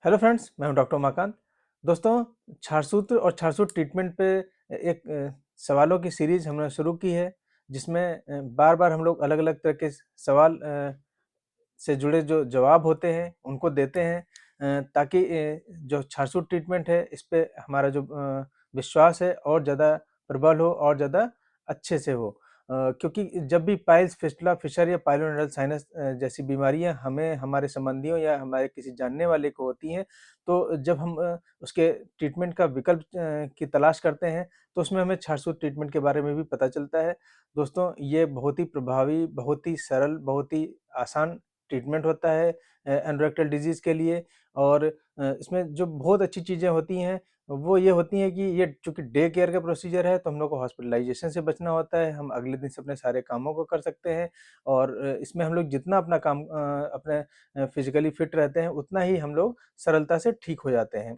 Hello friends, मैं हूं doctor Umakant. दोस्तों, छारसूत्र और छारसूत्र ट्रीटमेंट पे एक सवालों की सीरीज हमने शुरू की है, जिसमें बार-बार हम लोग अलग-अलग तरह के सवाल से जुड़े जो जवाब होते हैं, उनको देते हैं ताकि जो छारसूत्र ट्रीटमेंट है, इस पे हमारा जो विश्वास है और ज़्यादा प्रबल हो और ज़्यादा अच्छे से हो। क्योंकि जब भी पाइल्स, फिस्टुला, फिशर या पाइलोनेडल साइनस जैसी बीमारियाँ हमें हमारे संबंधियों या हमारे किसी जानने वाले को होती हैं, तो जब हम उसके ट्रीटमेंट का विकल्प की तलाश करते हैं, तो उसमें हमें छारसूत्र ट्रीटमेंट के बारे में भी पता चलता है। दोस्तों, ये बहुत ही प्रभावी, बहुत ही सरल, बहुत ही आसान ट्रीटमेंट होता है एंडोरेक्टल डिजीज़ के लिए। और इसमें जो बहुत अच्छी चीज़ें होती हैं, वो ये होती हैं कि ये चूँकि डे केयर का प्रोसीजर है, तो हम लोग को हॉस्पिटलाइज़ेशन से बचना होता है। हम अगले दिन से अपने सारे कामों को कर सकते हैं और इसमें हम लोग जितना अपना काम अपने फिज़िकली फिट रहते हैं, उतना ही हम लोग सरलता से ठीक हो जाते हैं।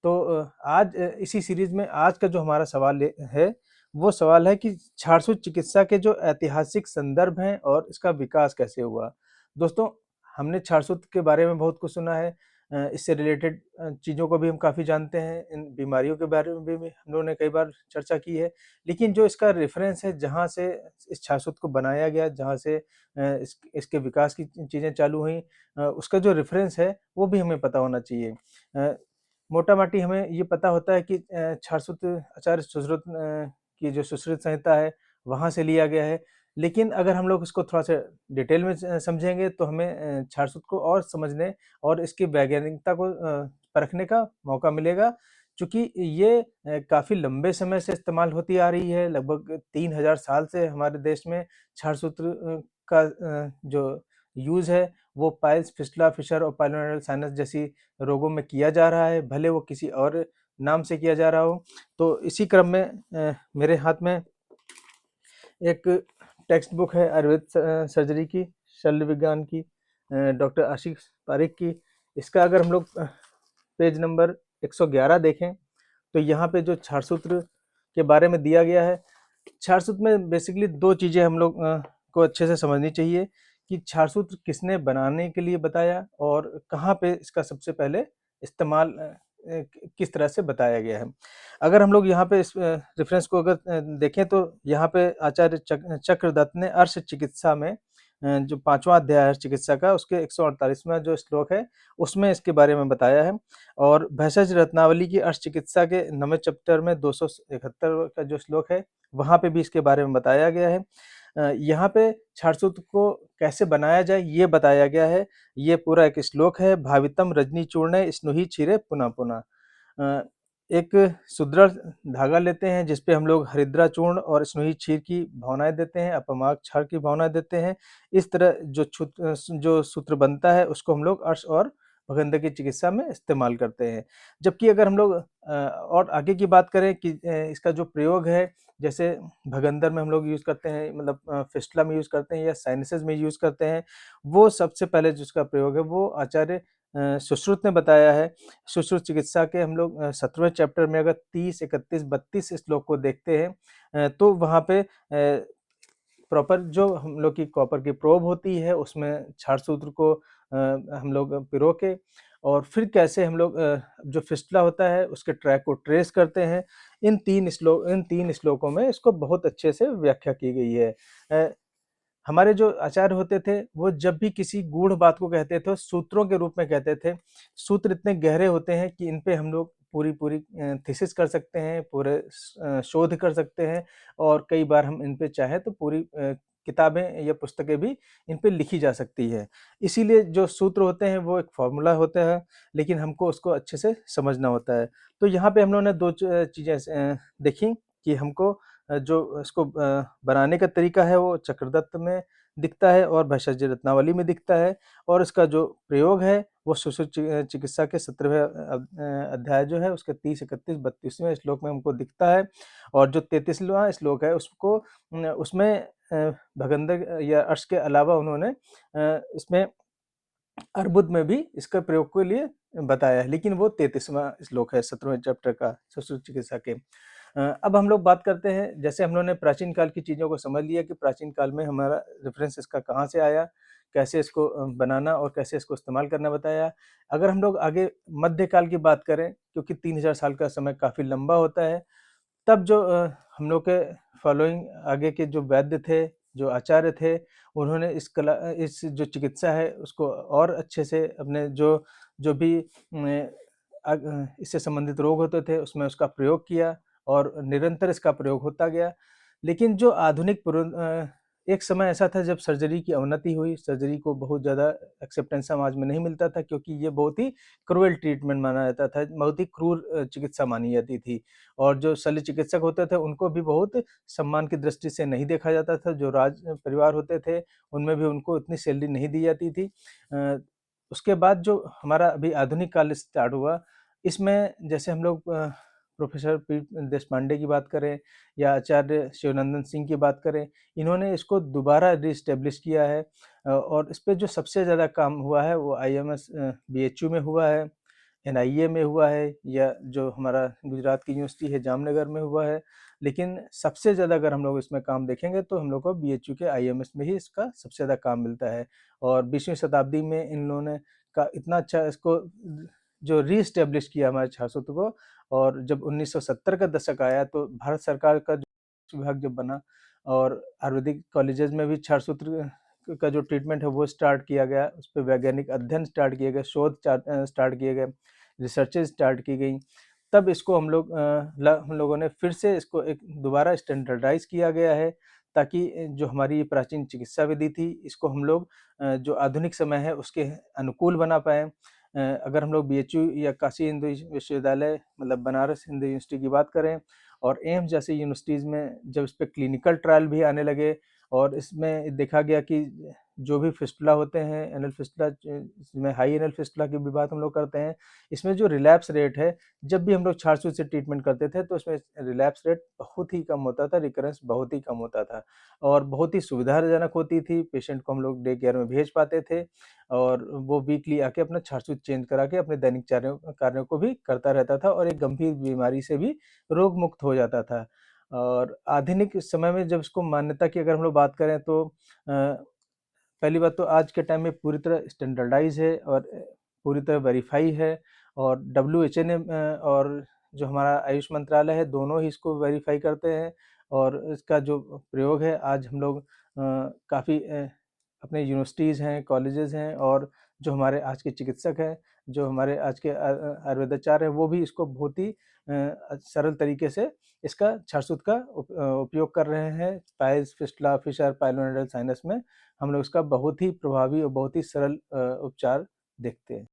तो आज इसी सीरीज़ में आज का जो हमारा सवाल है, वो सवाल है कि छारसूत्र चिकित्सा के जो ऐतिहासिक संदर्भ हैं और इसका विकास कैसे हुआ? दोस्तों, हमने छारसूत्र के बारे में बहुत कुछ सुना है। इससे रिलेटेड चीज़ों को भी हम काफ़ी जानते हैं। इन बीमारियों के बारे में भी हम लोगों ने कई बार चर्चा की है। लेकिन जो इसका रेफ़रेंस है, जहाँ से इस छारसूत्र को बनाया गया, जहाँ से इसके विकास की चीज़ें चालू हुईं, उसका जो रेफ़रेंस है, वो भी हमें पता होना चाहिए। मोटा-माटी हमें ये पता होता है कि छारसूत्र आचार्य सुश्रुत की जो सुश्रुत संहिता है, वहाँ से लिया गया है। लेकिन अगर हम लोग इसको थोड़ा-सा डिटेल में समझेंगे, तो हमें छारसूत्र को और समझने और इसकी वैज्ञानिकता को परखने का मौका मिलेगा। चूँकि ये काफ़ी लंबे समय से इस्तेमाल होती आ रही है, लगभग 3000 साल से हमारे देश में छारसूत्र का जो यूज़ है, वो पाइल्स, फिस्टुला, फिशर और पाइलोनेडल साइनस जैसी रोगों में किया जा रहा है, भले वो किसी और नाम से किया जा रहा हो। तो इसी क्रम में मेरे हाथ में एक टेक्स्ट बुक है आयुर्वेद सर्जरी की, शल्य विज्ञान की, डॉक्टर आशीष पारिक की। इसका अगर हम लोग पेज नंबर 111 देखें, तो यहाँ पे जो छारसूत्र के बारे में दिया गया है, छारसूत्र में बेसिकली 2 चीज़ें हम लोग को अच्छे से समझनी चाहिए कि छारसूत्र किसने बनाने के लिए बताया और कहाँ पे इसका सबसे पहले इस्तेमाल किस तरह से बताया गया है। अगर हम लोग यहाँ पे इस रेफ़रेंस को अगर देखें, तो यहाँ पे आचार्य चक्रदत्त ने अर्श चिकित्सा में जो 5वाँ अध्याय है चिकित्सा का, उसके 148वां जो श्लोक है, उसमें इसके बारे में बताया है। और भेषज रत्नावली की अर्श चिकित्सा के 9वें चैप्टर में 271 का जो श्लोक है, वहाँ पे भी इसके बारे में बताया गया है। यहाँ पे छारसूत्र को कैसे बनाया जाए, ये बताया गया है। ये पूरा एक श्लोक है, भावितम रजनी चूर्णे स्नुहि क्षीरे पुनः पुनः। अ, एक सुदृढ़ धागा लेते हैं, जिसपे हम लोग हरिद्रा चूर्ण और स्नुई क्षीर की भावनाएँ देते हैं, अपमार्ग क्षार की भावनाएँ देते हैं। इस तरह जो सूत्र बनता है, उसको हम लोग अर्श और भगंदर की चिकित्सा में इस्तेमाल करते हैं। जबकि अगर हम लोग और आगे की बात करें कि इसका जो प्रयोग है, जैसे भगंदर में हम लोग यूज़ करते हैं, मतलब फिस्टुला में यूज़ करते हैं या साइनसेस में यूज़ करते हैं, वो सबसे पहले जिसका प्रयोग है, वो आचार्य सुश्रुत ने बताया है। सुश्रुत चिकित्सा के हम लोग 17वें चैप्टर में अगर 30, 31, 32 श्लोक को देखते हैं, तो वहाँ पे प्रॉपर जो हम लोग की कॉपर की प्रोब होती है, उसमें छारसूत्र को हम लोग पिरो के और फिर कैसे हम लोग जो फिस्टुला होता है, उसके ट्रैक को ट्रेस करते हैं। इन 3 श्लोकों में इसको बहुत अच्छे से व्याख्या की गई है। अ, हमारे जो आचार्य होते थे, वो जब भी किसी गूढ़ बात को कहते थे, सूत्रों के रूप में कहते थे। सूत्र इतने गहरे होते हैं कि इन पे हम लोग पूरी-पूरी थीसिस कर सकते हैं, पूरे शोध कर सकते हैं और कई बार हम इन पे चाहें तो पूरी किताबें या पुस्तकें भी इन पे लिखी जा सकती है। इसीलिए जो सूत्र होते हैं, वो एक फ़ॉर्मूला होता है, लेकिन हमको उसको अच्छे से समझना होता है। तो यहाँ पे हम लोगों ने 2 चीज़ें देखी कि हमको जो इसको बनाने का तरीका है, वो चक्रदत्त में दिखता है और भेषज रत्नावली में दिखता है और इसका जो प्रयोग है, वो सुश्रुत चिकित्सा के 17वें अध्याय जो है, उसके 30, 31, 32वें श्लोक में हमको दिखता है और जो 33वां श्लोक है, उसको उसमें भगंदर या अर्श के अलावा उन्होंने इसमें अर्बुद में भी इसका प्रयोग के लिए बताया है, लेकिन वो 33वां श्लोक है 17वें चैप्टर का सुश्रुत चिकित्सा के। अब हम लोग बात करते हैं, जैसे हम लोगों ने प्राचीन काल की चीज़ों को समझ लिया कि प्राचीन काल में हमारा रेफ़रेंस इसका कहाँ से आया, कैसे इसको बनाना और कैसे इसको इस्तेमाल करना बताया। अगर हम लोग आगे मध्यकाल की बात करें, क्योंकि 3000 साल का समय काफ़ी लंबा होता है, तब जो हम लोग के फॉलोइंग आगे के जो वैद्य थे, जो आचार्य थे, उन्होंने इस जो चिकित्सा है उसको और अच्छे से अपने जो जो भी इससे संबंधित रोग होते थे उसमें उसका प्रयोग किया और निरंतर इसका प्रयोग होता गया। लेकिन जो एक समय ऐसा था जब सर्जरी की अवनति हुई, सर्जरी को बहुत ज़्यादा एक्सेप्टेंस समाज में नहीं मिलता था, क्योंकि ये बहुत ही क्रूअल ट्रीटमेंट माना जाता था, बहुत ही क्रूर चिकित्सा मानी जाती थी। और जो शल्य चिकित्सक होते थे उनको भी बहुत सम्मान की दृष्टि से नहीं देखा जाता था। जो राज परिवार होते थे उनमें भी उनको इतनी सैलरी नहीं दी जाती थी। उसके बाद जो हमारा अभी आधुनिक काल स्टार्ट हुआ, इसमें जैसे हम लोग प्रोफेसर पी देशपांडे की बात करें या आचार्य शिवनंदन सिंह की बात करें, इन्होंने इसको दोबारा रीएस्टेब्लिश किया है। और इस पे जो सबसे ज़्यादा काम हुआ है वो आईएमएस बीएचयू में हुआ है, एनआईए में हुआ है, या जो हमारा गुजरात की यूनिवर्सिटी है जामनगर में हुआ है। लेकिन सबसे ज़्यादा अगर हम लोग इसमें काम देखेंगे तो हम लोग को बीएचयू के आईएमएस में ही इसका सबसे ज़्यादा काम मिलता है। और 20वीं शताब्दी में इन लोगों ने का इतना अच्छा इसको जो रीएस्टेब्लिश किया हमारे छात्रत्व को। और जब 1970 का दशक आया तो भारत सरकार का जो विभाग जब बना और आयुर्वेदिक कॉलेजेस में भी क्षारसूत्र का जो ट्रीटमेंट है वो स्टार्ट किया गया, उस पे वैज्ञानिक अध्ययन स्टार्ट किए गए, शोध स्टार्ट किए गए, रिसर्चेज स्टार्ट की गई। तब इसको हम लोगों ने फिर से इसको एक दोबारा स्टैंडर्डाइज किया गया है, ताकि जो हमारी प्राचीन चिकित्सा विधि थी इसको हम लोग जो आधुनिक समय है उसके अनुकूल बना पाएँ। अगर हम लोग बीएचयू या काशी हिंदू विश्वविद्यालय मतलब बनारस हिंदू यूनिवर्सिटी की बात करें और एम्स जैसे यूनिवर्सिटीज़ में जब इस पे क्लिनिकल ट्रायल भी आने लगे और इसमें देखा गया कि जो भी फिस्टुला होते हैं, एनल फिस्टुला, इसमें हाई एनल फिस्टुला की भी बात हम लोग करते हैं, इसमें जो रिलैप्स रेट है, जब भी हम लोग छाछ से ट्रीटमेंट करते थे तो इसमें रिलैप्स रेट बहुत ही कम होता था, रिकरेंस बहुत ही कम होता था और बहुत ही सुविधाजनक होती थी। पेशेंट को हम लोग डे केयर में भेज पाते थे और वो वीकली आके अपना छाछ चेंज करा के अपने दैनिक कार्यों को भी करता रहता था और एक गंभीर बीमारी से भी रोग मुक्त हो जाता था। और आधुनिक समय में जब इसको मान्यता की अगर हम लोग बात करें तो पहली बात तो आज के टाइम में पूरी तरह स्टैंडर्डाइज है और पूरी तरह वेरीफाई है। और डब्ल्यूएचओ ने और जो हमारा आयुष मंत्रालय है दोनों ही इसको वेरीफाई करते हैं। और इसका जो प्रयोग है आज हम लोग काफ़ी अपने यूनिवर्सिटीज़ हैं, कॉलेजेस हैं और जो हमारे आज के चिकित्सक हैं, जो हमारे आज के आयुर्वेदाचार्य हैं, वो भी इसको बहुत ही सरल तरीके से इसका छाछूत का उपयोग कर रहे हैं। पाइल्स, फिस्टुला, फिशर, पाइलोनेडल साइनस में हम लोग इसका बहुत ही प्रभावी और बहुत ही सरल उपचार देखते हैं।